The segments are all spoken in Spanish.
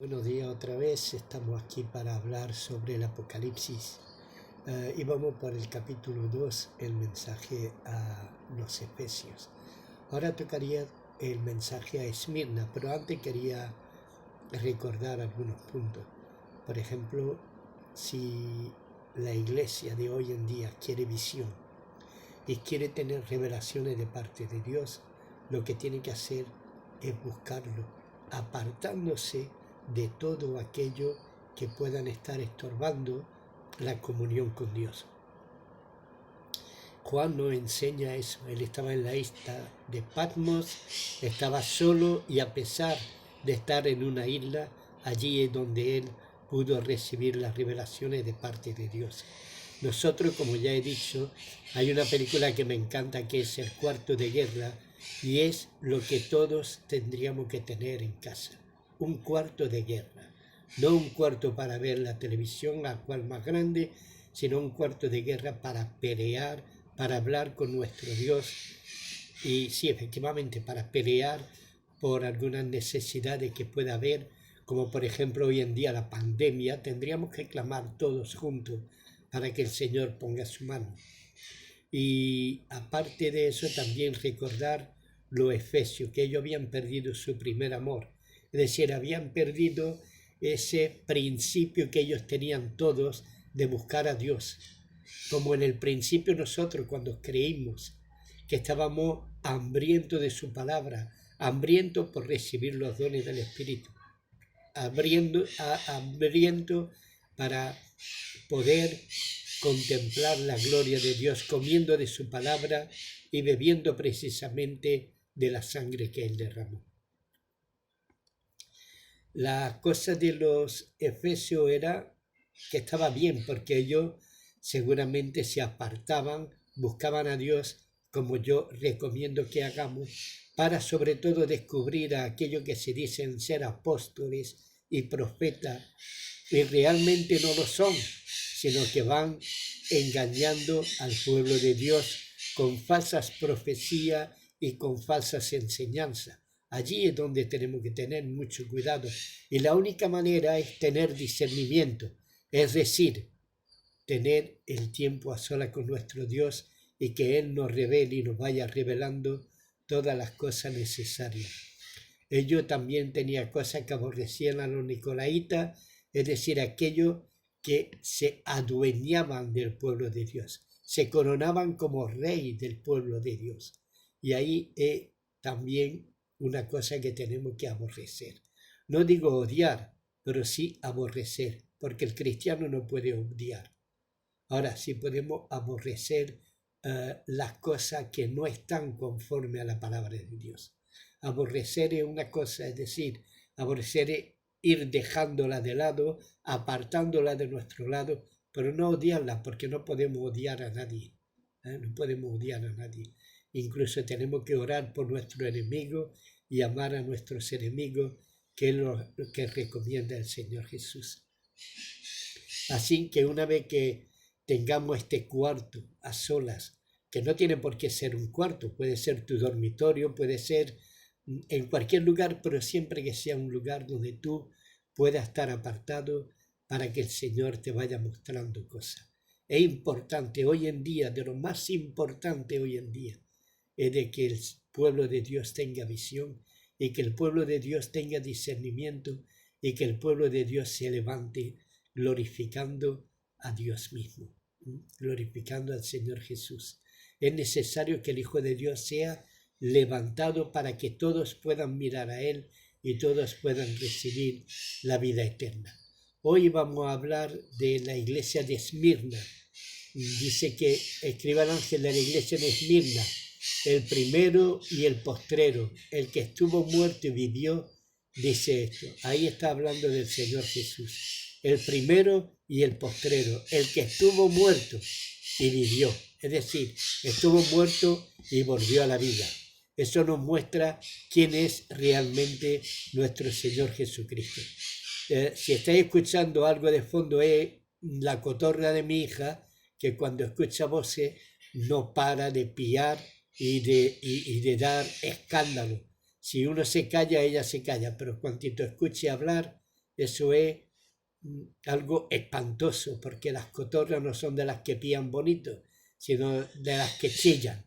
Buenos días otra vez, estamos aquí para hablar sobre el Apocalipsis y vamos por el capítulo 2, el mensaje a los Efesios. Ahora tocaría el mensaje a Esmirna, pero antes quería recordar algunos puntos. Por ejemplo, si la iglesia de hoy en día quiere visión y quiere tener revelaciones de parte de Dios, lo que tiene que hacer es buscarlo, apartándose de todo aquello que puedan estar estorbando la comunión con Dios. Juan nos enseña eso. Él estaba en la isla de Patmos, estaba solo y a pesar de estar en una isla, allí es donde él pudo recibir las revelaciones de parte de Dios. Nosotros, como ya he dicho, hay una película que me encanta que es El cuarto de guerra y es lo que todos tendríamos que tener en casa. Un cuarto de guerra. No un cuarto para ver la televisión, la cual más grande, sino un cuarto de guerra para pelear, para hablar con nuestro Dios y sí, efectivamente, para pelear por algunas necesidades que pueda haber, como por ejemplo hoy en día la pandemia, tendríamos que clamar todos juntos para que el Señor ponga su mano. Y aparte de eso, también recordar los efesios, que ellos habían perdido su primer amor, es decir, habían perdido ese principio que ellos tenían todos de buscar a Dios. Como en el principio nosotros cuando creímos que estábamos hambrientos de su palabra, hambrientos por recibir los dones del Espíritu, hambrientos para poder contemplar la gloria de Dios, comiendo de su palabra y bebiendo precisamente de la sangre que Él derramó. La cosa de los efesios era que estaba bien porque ellos seguramente se apartaban, buscaban a Dios, como yo recomiendo que hagamos, para sobre todo descubrir a aquellos que se dicen ser apóstoles y profetas y realmente no lo son, sino que van engañando al pueblo de Dios con falsas profecías y con falsas enseñanzas. Allí es donde tenemos que tener mucho cuidado y la única manera es tener discernimiento, es decir, tener el tiempo a solas con nuestro Dios y que Él nos revele y nos vaya revelando todas las cosas necesarias. Ellos también tenían cosas que aborrecían a los nicolaitas, es decir, aquellos que se adueñaban del pueblo de Dios, se coronaban como rey del pueblo de Dios. Y ahí es también una cosa que tenemos que aborrecer. No digo odiar, pero sí aborrecer, porque el cristiano no puede odiar. Ahora sí podemos aborrecer las cosas que no están conforme a la palabra de Dios. Aborrecer es una cosa, es decir, aborrecer es ir dejándola de lado, apartándola de nuestro lado, pero no odiarla, porque no podemos odiar a nadie. No podemos odiar a nadie. Incluso tenemos que orar por nuestro enemigo y amar a nuestros enemigos, que es lo que recomienda el Señor Jesús. Así que una vez que tengamos este cuarto a solas, que no tiene por qué ser un cuarto, puede ser tu dormitorio, puede ser en cualquier lugar, pero siempre que sea un lugar donde tú puedas estar apartado para que el Señor te vaya mostrando cosas. Es importante hoy en día, de lo más importante hoy en día, es de que el pueblo de Dios tenga visión y que el pueblo de Dios tenga discernimiento y que el pueblo de Dios se levante glorificando a Dios mismo, glorificando al Señor Jesús. Es necesario que el Hijo de Dios sea levantado para que todos puedan mirar a Él y todos puedan recibir la vida eterna. Hoy vamos a hablar de la iglesia de Esmirna. Dice que escriba el ángel de la iglesia de Esmirna, el primero y el postrero, el que estuvo muerto y vivió, dice esto. Ahí está hablando del Señor Jesús. El primero y el postrero, el que estuvo muerto y vivió. Es decir, estuvo muerto y volvió a la vida. Eso nos muestra quién es realmente nuestro Señor Jesucristo. Si estáis escuchando algo de fondo, es la cotorra de mi hija, que cuando escucha voces no para de piar y de dar escándalo. Si uno se calla, ella se calla, pero cuando escuche hablar, eso es algo espantoso, porque las cotorras no son de las que pían bonito, sino de las que chillan.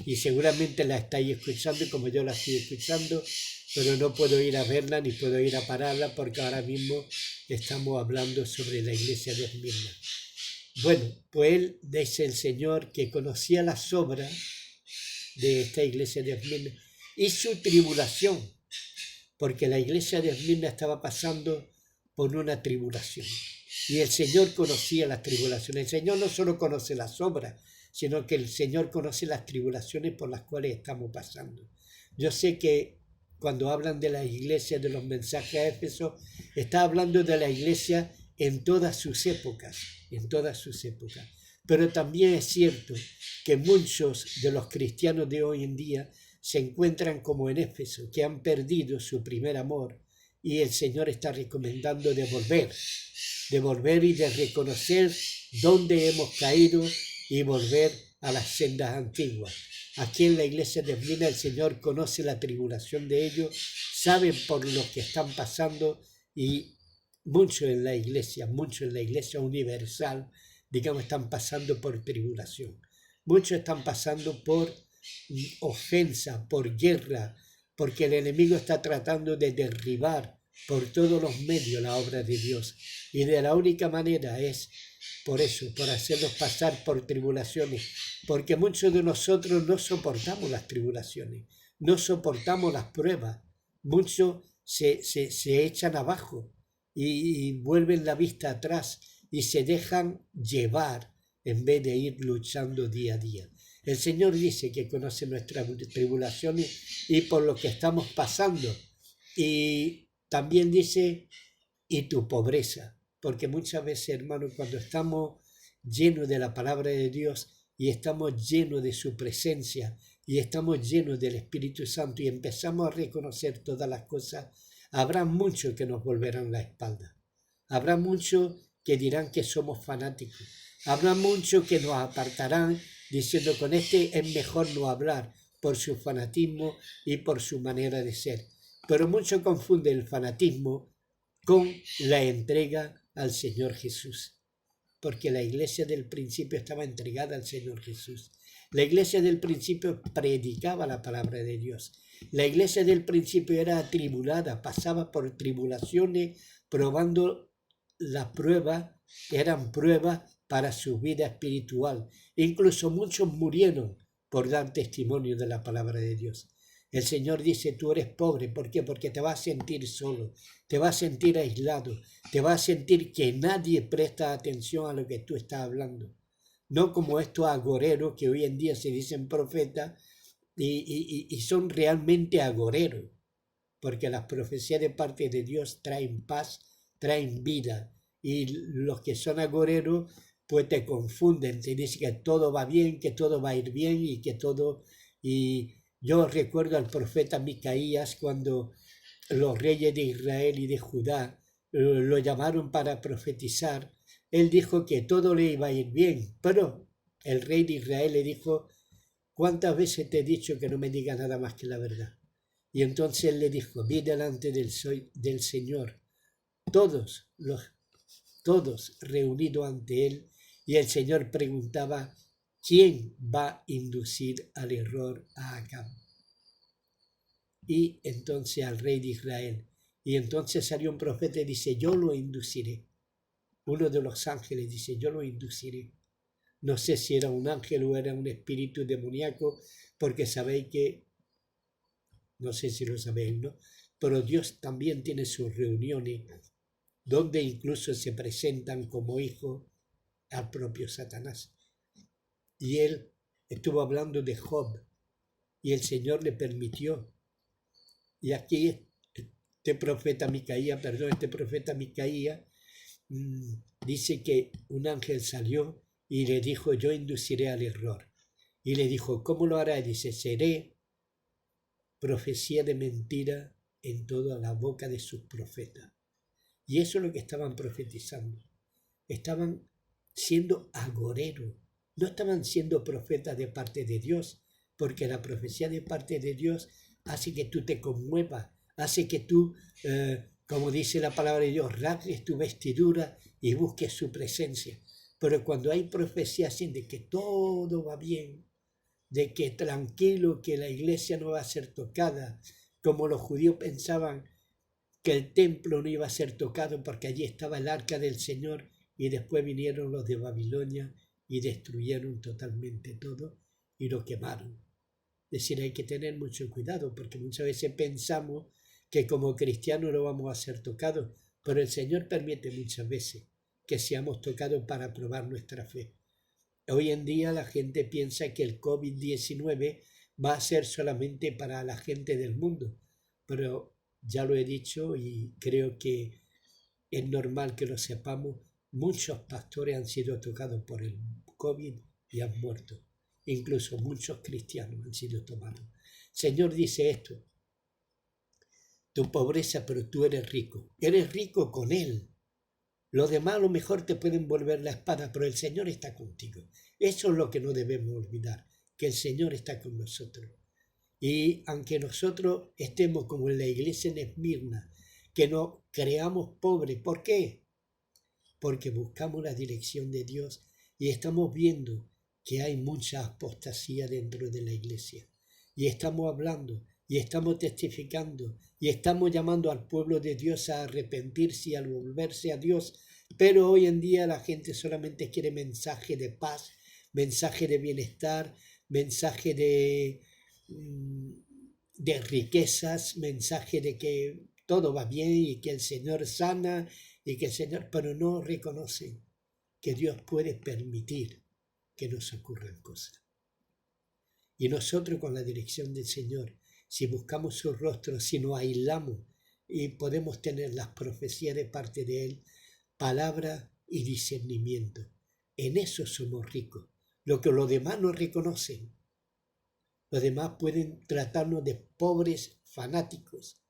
Y seguramente la estáis escuchando como yo la estoy escuchando, pero no puedo ir a verla ni puedo ir a pararla porque ahora mismo estamos hablando sobre la iglesia de Esmirna. Bueno, pues él dice el Señor que conocía las obras de esta iglesia de Esmirna y su tribulación, porque la iglesia de Esmirna estaba pasando por una tribulación. Y el Señor conocía las tribulaciones. El Señor no solo conoce las obras, sino que el Señor conoce las tribulaciones por las cuales estamos pasando. Yo sé que cuando hablan de la iglesia, de los mensajes a Éfeso, está hablando de la iglesia en todas sus épocas, Pero también es cierto que muchos de los cristianos de hoy en día se encuentran como en Éfeso, que han perdido su primer amor, y el Señor está recomendando devolver y de reconocer dónde hemos caído y volver a las sendas antiguas. Aquí en la iglesia de Esmirna el Señor conoce la tribulación de ellos, saben por lo que están pasando, y muchos en la iglesia universal, digamos, están pasando por tribulación. Muchos están pasando por ofensa, por guerra, porque el enemigo está tratando de derribar por todos los medios la obra de Dios. Y de la única manera es por eso, por hacernos pasar por tribulaciones, porque muchos de nosotros no soportamos las tribulaciones, no soportamos las pruebas. Muchos se echan abajo y vuelven la vista atrás y se dejan llevar en vez de ir luchando día a día. El Señor dice que conoce nuestras tribulaciones y por lo que estamos pasando. Y también dice, y tu pobreza, porque muchas veces, hermanos, cuando estamos llenos de la palabra de Dios y estamos llenos de su presencia y estamos llenos del Espíritu Santo y empezamos a reconocer todas las cosas, habrá muchos que nos volverán la espalda. Habrá muchos que dirán que somos fanáticos. Habrá muchos que nos apartarán diciendo con este es mejor no hablar por su fanatismo y por su manera de ser. Pero muchos confunden el fanatismo con la entrega al Señor Jesús, porque la iglesia del principio estaba entregada al Señor Jesús. La iglesia del principio predicaba la palabra de Dios. La iglesia del principio era atribulada, pasaba por tribulaciones, probando las pruebas, eran pruebas para su vida espiritual. Incluso muchos murieron por dar testimonio de la palabra de Dios. El Señor dice, tú eres pobre. ¿Por qué? Porque te vas a sentir solo, te vas a sentir aislado, te vas a sentir que nadie presta atención a lo que tú estás hablando. No como estos agoreros que hoy en día se dicen profetas y son realmente agoreros, porque las profecías de parte de Dios traen paz, traen vida, y los que son agoreros pues te confunden, te dicen que todo va bien, que todo va a ir bien y que todo... Y yo recuerdo al profeta Micaías cuando los reyes de Israel y de Judá lo llamaron para profetizar. Él dijo que todo le iba a ir bien, pero el rey de Israel le dijo, ¿cuántas veces te he dicho que no me diga nada más que la verdad? Y entonces él le dijo, vi delante del Señor todos reunidos ante él, y el Señor preguntaba, ¿quién va a inducir al error a Acab? Y entonces al rey de Israel. Y entonces salió un profeta y dice, yo lo induciré. Uno de los ángeles dice, yo lo induciré. No sé si era un ángel o era un espíritu demoníaco, porque sabéis que, no sé si lo sabéis, ¿no? Pero Dios también tiene sus reuniones donde incluso se presentan como hijos al propio Satanás. Y él estuvo hablando de Job y el Señor le permitió. Y aquí este profeta Micaías dice que un ángel salió y le dijo, yo induciré al error. Y le dijo, ¿cómo lo hará? Y dice, seré profecía de mentira en toda la boca de sus profetas. Y eso es lo que estaban profetizando. Estaban siendo agoreros, no estaban siendo profetas de parte de Dios, porque la profecía de parte de Dios hace que tú te conmuevas, hace que tú Como dice la palabra de Dios, rasgues tu vestidura y busques su presencia. Pero cuando hay profecías de que todo va bien, de que tranquilo, que la iglesia no va a ser tocada, como los judíos pensaban que el templo no iba a ser tocado porque allí estaba el arca del Señor, y después vinieron los de Babilonia y destruyeron totalmente todo y lo quemaron. Es decir, hay que tener mucho cuidado porque muchas veces pensamos que como cristianos no vamos a ser tocados, pero el Señor permite muchas veces que seamos tocados para probar nuestra fe. Hoy en día la gente piensa que el COVID-19 va a ser solamente para la gente del mundo, pero ya lo he dicho y creo que es normal que lo sepamos, muchos pastores han sido tocados por el COVID y han muerto. Incluso muchos cristianos han sido tomados. El Señor dice esto: tu pobreza, pero tú eres rico con Él. Los demás a lo mejor te pueden volver la espada, pero el Señor está contigo. Eso es lo que no debemos olvidar, que el Señor está con nosotros. Y aunque nosotros estemos como en la iglesia en Esmirna, que nos creamos pobres, ¿por qué? Porque buscamos la dirección de Dios y estamos viendo que hay mucha apostasía dentro de la iglesia. Y estamos hablando y estamos testificando y estamos llamando al pueblo de Dios a arrepentirse y a volverse a Dios. Pero hoy en día la gente solamente quiere mensaje de paz, mensaje de bienestar, mensaje de riquezas, mensaje de que todo va bien y que el Señor sana y que el Señor, pero no reconocen que Dios puede permitir que nos ocurran cosas. Y nosotros con la dirección del Señor, si buscamos su rostro, si nos aislamos y podemos tener las profecías de parte de Él, palabra y discernimiento, en eso somos ricos. Lo que los demás no reconocen, los demás pueden tratarnos de pobres fanáticos,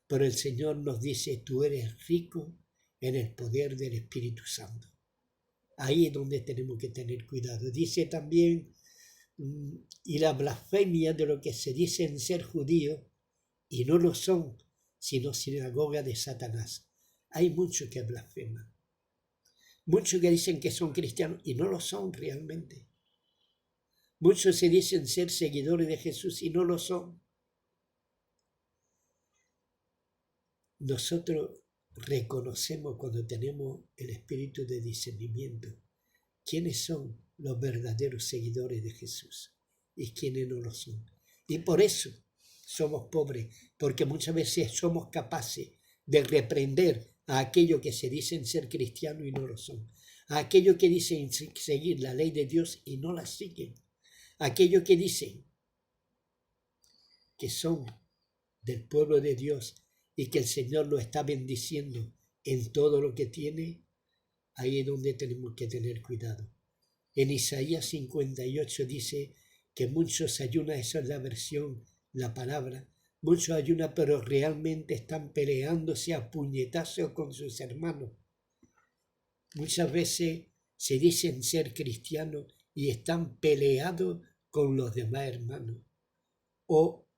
pero el Señor nos dice: tú eres rico en el poder del Espíritu Santo. Ahí es donde tenemos que tener cuidado. Dice también, y la blasfemia de lo que se dicen ser judíos y no lo son, sino sinagoga de Satanás. Hay muchos que blasfeman, muchos que dicen que son cristianos y no lo son realmente. Muchos se dicen ser seguidores de Jesús y no lo son. Nosotros reconocemos cuando tenemos el espíritu de discernimiento quiénes son los verdaderos seguidores de Jesús y quiénes no lo son. Y por eso somos pobres, porque muchas veces somos capaces de reprender a aquellos que se dicen ser cristianos y no lo son, a aquellos que dicen seguir la ley de Dios y no la siguen, a aquellos que dicen que son del pueblo de Dios y que el Señor lo está bendiciendo en todo lo que tiene. Ahí es donde tenemos que tener cuidado. En Isaías 58 dice que muchos ayunan, esa es la versión, la palabra, muchos ayunan pero realmente están peleándose a puñetazos con sus hermanos. Muchas veces se dicen ser cristianos y están peleados con los demás hermanos o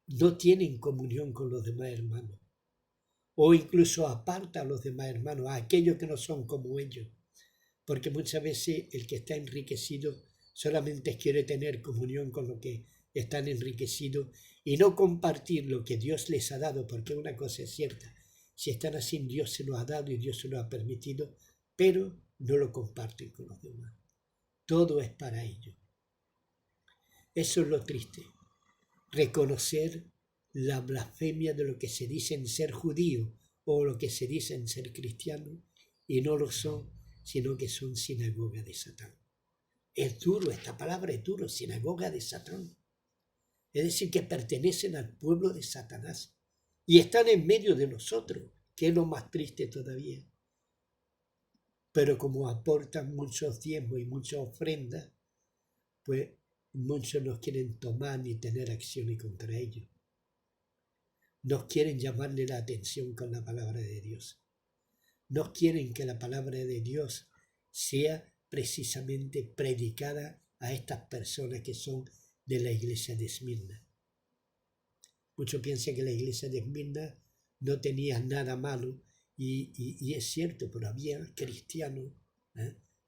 no tienen comunión con los demás hermanos o incluso aparta a los demás hermanos, a aquellos que no son como ellos. Porque muchas veces el que está enriquecido solamente quiere tener comunión con los que están enriquecidos y no compartir lo que Dios les ha dado, porque una cosa es cierta: si están así, Dios se lo ha dado y Dios se lo ha permitido, pero no lo comparten con los demás. Todo es para ellos. Eso es lo triste, reconocer la blasfemia de lo que se dicen ser judíos o lo que se dicen ser cristianos y no lo son, sino que son sinagoga de Satán. Es duro, esta palabra es duro, sinagoga de Satán. Es decir, que pertenecen al pueblo de Satanás y están en medio de nosotros, que es lo más triste todavía. Pero como aportan muchos diezmos y muchas ofrendas, pues muchos no quieren tomar ni tener acciones contra ellos. No quieren llamarle la atención con la palabra de Dios. No quieren que la palabra de Dios sea precisamente predicada a estas personas que son de la iglesia de Esmirna. Muchos piensan que la iglesia de Esmirna no tenía nada malo, y es cierto, pero había cristianos,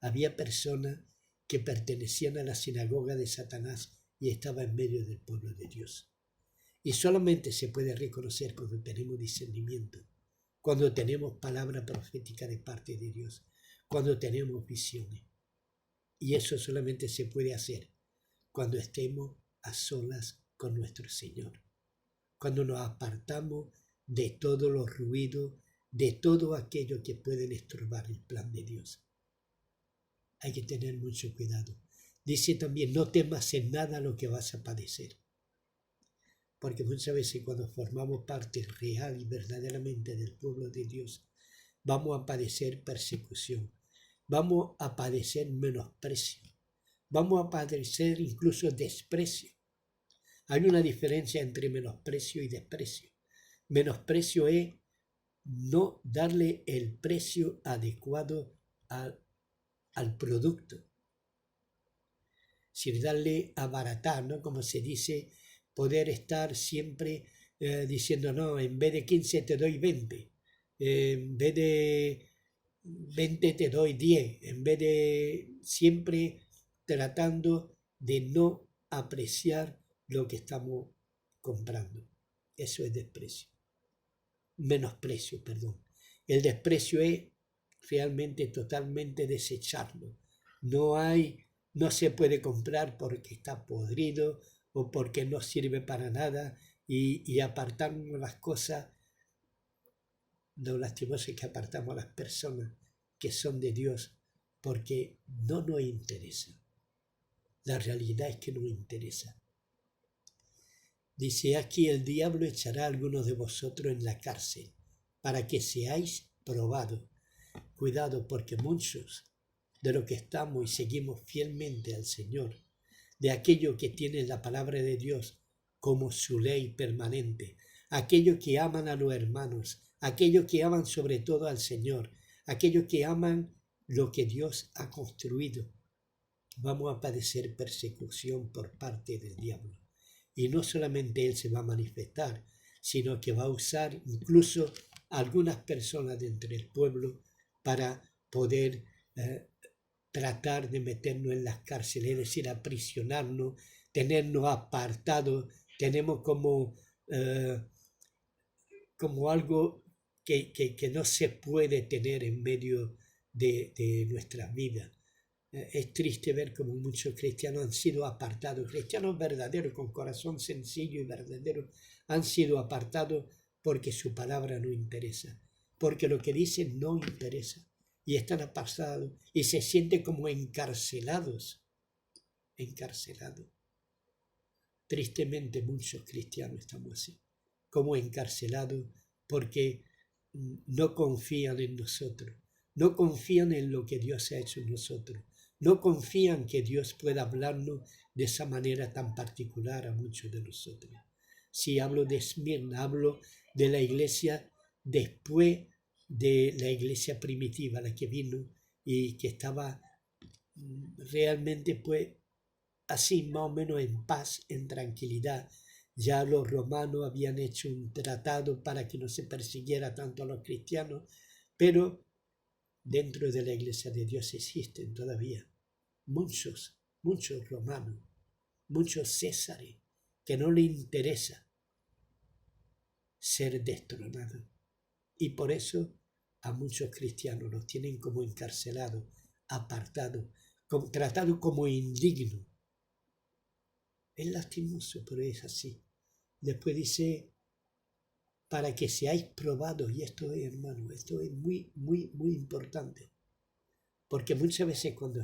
había personas que pertenecían a la sinagoga de Satanás y estaba en medio del pueblo de Dios. Y solamente se puede reconocer cuando tenemos discernimiento, cuando tenemos palabra profética de parte de Dios, cuando tenemos visiones. Y eso solamente se puede hacer cuando estemos a solas con nuestro Señor, cuando nos apartamos de todos los ruidos, de todo aquello que pueden estorbar el plan de Dios. Hay que tener mucho cuidado. Dice también, no temas en nada lo que vas a padecer. Porque muchas veces cuando formamos parte real y verdaderamente del pueblo de Dios, vamos a padecer persecución, vamos a padecer menosprecio, vamos a padecer incluso desprecio. Hay una diferencia entre menosprecio y desprecio. Menosprecio es no darle el precio adecuado al producto, sin darle abaratar, ¿no? Como se dice, poder estar siempre diciendo, no, en vez de 15 te doy 20, en vez de 20 te doy 10, en vez de siempre tratando de no apreciar lo que estamos comprando. Eso es desprecio. Menosprecio, perdón. El desprecio es realmente totalmente desecharlo. No se puede comprar porque está podrido o porque no sirve para nada, y apartarnos las cosas. Lo lastimoso es que apartamos a las personas que son de Dios porque no nos interesa. La realidad es que no nos interesa. Dice aquí, el diablo echará a algunos de vosotros en la cárcel para que seáis probados. Cuidado, porque muchos de los que estamos y seguimos fielmente al Señor, de aquellos que tienen la palabra de Dios como su ley permanente, aquellos que aman a los hermanos, aquellos que aman sobre todo al Señor, aquellos que aman lo que Dios ha construido, vamos a padecer persecución por parte del diablo. Y no solamente él se va a manifestar, sino que va a usar incluso a algunas personas de entre el pueblo para poder tratar de meternos en las cárceles, es decir, aprisionarnos, tenernos apartados. Tenemos como algo que no se puede tener en medio de nuestras vidas. Es triste ver cómo muchos cristianos han sido apartados, cristianos verdaderos, con corazón sencillo y verdadero, han sido apartados porque su palabra no interesa, porque lo que dicen no interesa, y están apartados y se sienten como encarcelados. Tristemente muchos cristianos estamos así, como encarcelados porque no confían en nosotros, no confían en lo que Dios ha hecho en nosotros, no confían que Dios pueda hablarnos de esa manera tan particular a muchos de nosotros. Si hablo de Esmirna, hablo de la iglesia después de la iglesia primitiva, la que vino y que estaba realmente pues así más o menos en paz, en tranquilidad. Ya los romanos habían hecho un tratado para que no se persiguiera tanto a los cristianos, pero dentro de la iglesia de Dios existen todavía muchos romanos, muchos césares, que no le interesa ser destronados. Y por eso a muchos cristianos los tienen como encarcelados, apartados, tratados como indignos. Es lastimoso, pero es así. Después dice, para que seáis probados, y esto es, hermano, esto es muy, muy, muy importante. Porque muchas veces cuando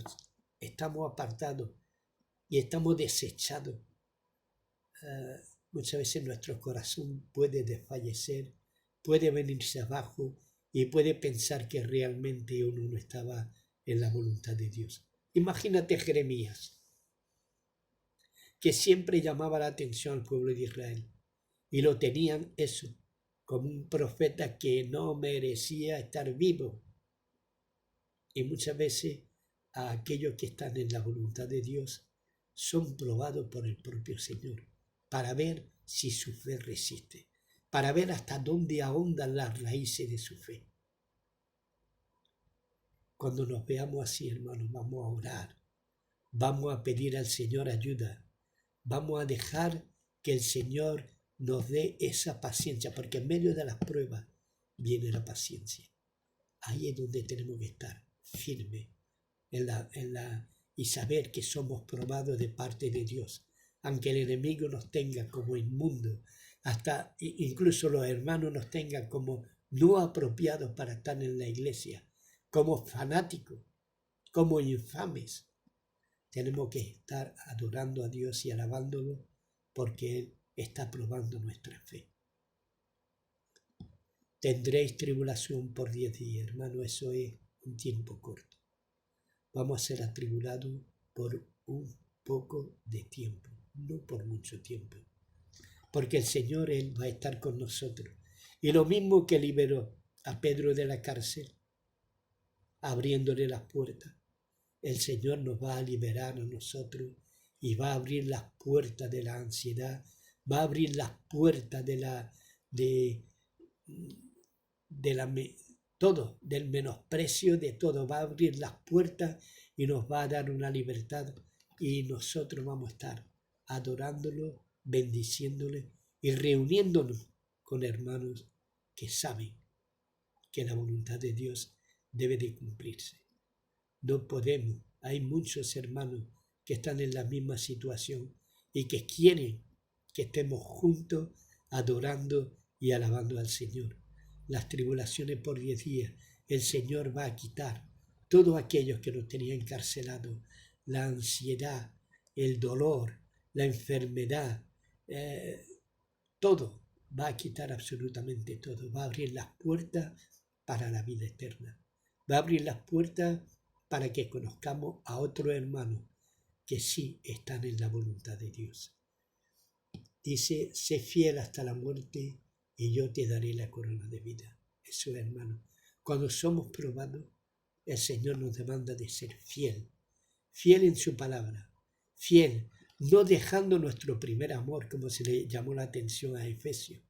estamos apartados y estamos desechados, muchas veces nuestro corazón puede desfallecer, puede venirse abajo y puede pensar que realmente uno no estaba en la voluntad de Dios. Imagínate Jeremías, que siempre llamaba la atención al pueblo de Israel, y lo tenían eso, como un profeta que no merecía estar vivo. Y muchas veces a aquellos que están en la voluntad de Dios son probados por el propio Señor para ver si su fe resiste. para ver hasta dónde ahondan las raíces de su fe. Cuando nos veamos así, hermanos, vamos a orar, vamos a pedir al Señor ayuda, vamos a dejar que el Señor nos dé esa paciencia, porque en medio de las pruebas viene la paciencia. Ahí es donde tenemos que estar firmes y saber que somos probados de parte de Dios. Aunque el enemigo nos tenga como inmundos, hasta incluso los hermanos nos tengan como no apropiados para estar en la iglesia, como fanáticos, como infames, tenemos que estar adorando a Dios y alabándolo porque Él está probando nuestra fe. Tendréis tribulación por 10 días, hermano, eso es un tiempo corto. Vamos a ser atribulados por un poco de tiempo, no por mucho tiempo. Porque el Señor, Él va a estar con nosotros. Y lo mismo que liberó a Pedro de la cárcel, abriéndole las puertas, el Señor nos va a liberar a nosotros y va a abrir las puertas de la ansiedad, va a abrir las puertas todo, del menosprecio de todo, va a abrir las puertas y nos va a dar una libertad y nosotros vamos a estar adorándolo, bendiciéndole y reuniéndonos con hermanos que saben que la voluntad de Dios debe de cumplirse. No podemos, hay muchos hermanos que están en la misma situación y que quieren que estemos juntos adorando y alabando al Señor. Las tribulaciones por 10 días, el Señor va a quitar todos aquellos que nos tenían encarcelados, la ansiedad, el dolor, la enfermedad, todo, va a quitar absolutamente todo, va a abrir las puertas para la vida eterna, va a abrir las puertas para que conozcamos a otros hermanos que sí están en la voluntad de Dios. Dice, sé fiel hasta la muerte y yo te daré la corona de vida. Eso, hermano, cuando somos probados, el Señor nos demanda de ser fiel, fiel en su palabra, fiel, no dejando nuestro primer amor, como se le llamó la atención a Efesios,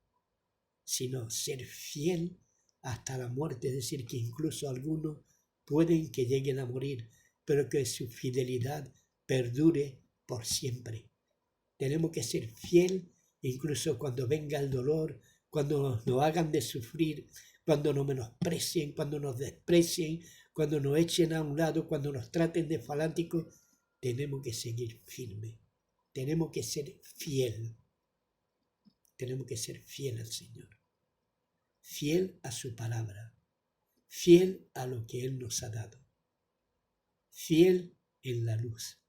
sino ser fiel hasta la muerte, es decir, que incluso algunos pueden que lleguen a morir, pero que su fidelidad perdure por siempre. Tenemos que ser fiel incluso cuando venga el dolor, cuando nos hagan de sufrir, cuando nos menosprecien, cuando nos desprecien, cuando nos echen a un lado, cuando nos traten de fanáticos. Tenemos que seguir firmes, tenemos que ser fiel, tenemos que ser fiel al Señor, fiel a su palabra, fiel a lo que Él nos ha dado, fiel en la luz.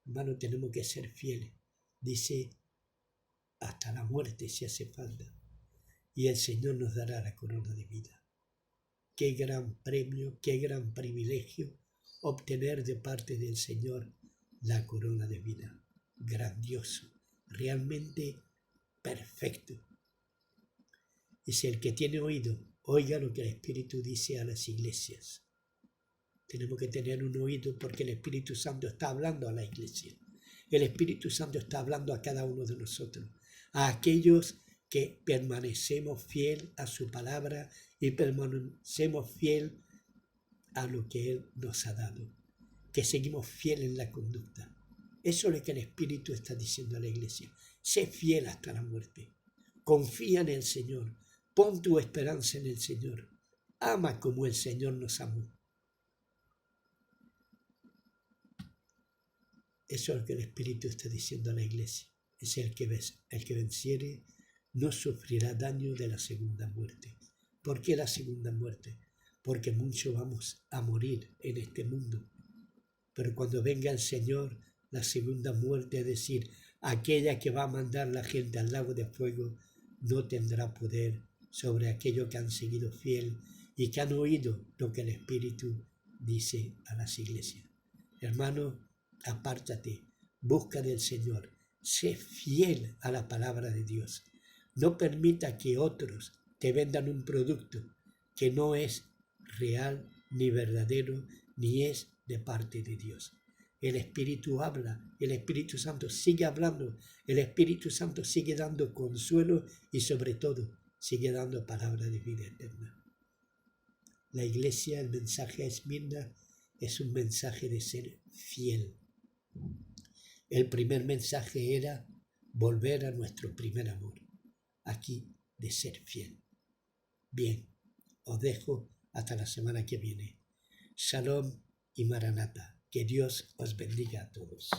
Hermano, tenemos que ser fieles. Dice, hasta la muerte si hace falta. Y el Señor nos dará la corona de vida. Qué gran premio, qué gran privilegio obtener de parte del Señor la corona de vida. Grandioso, realmente perfecto. Y si el que tiene oído, oiga lo que el Espíritu dice a las iglesias. Tenemos que tener un oído porque el Espíritu Santo está hablando a la iglesia. El Espíritu Santo está hablando a cada uno de nosotros, a aquellos que permanecemos fiel a su palabra y permanecemos fiel a lo que Él nos ha dado, que seguimos fiel en la conducta. Eso es lo que el Espíritu está diciendo a la iglesia. Sé fiel hasta la muerte. Confía en el Señor. Pon tu esperanza en el Señor. Ama como el Señor nos amó. Eso es lo que el Espíritu está diciendo a la iglesia. Es el que venciere no sufrirá daño de la segunda muerte. ¿Por qué la segunda muerte? Porque muchos vamos a morir en este mundo. Pero cuando venga el Señor, la segunda muerte, es decir, aquella que va a mandar la gente al lago de fuego, no tendrá poder sobre aquellos que han seguido fiel y que han oído lo que el Espíritu dice a las iglesias. Hermano, apártate, busca del Señor, sé fiel a la palabra de Dios. No permita que otros te vendan un producto que no es real, ni verdadero, ni es de parte de Dios. El Espíritu habla, el Espíritu Santo sigue hablando, el Espíritu Santo sigue dando consuelo y sobre todo sigue dando palabra de vida eterna. La iglesia, el mensaje a Esmirna es un mensaje de ser fiel. El primer mensaje era volver a nuestro primer amor. Aquí, de ser fiel. Bien, os dejo hasta la semana que viene. Shalom y Maranatha. Que Dios os bendiga a todos.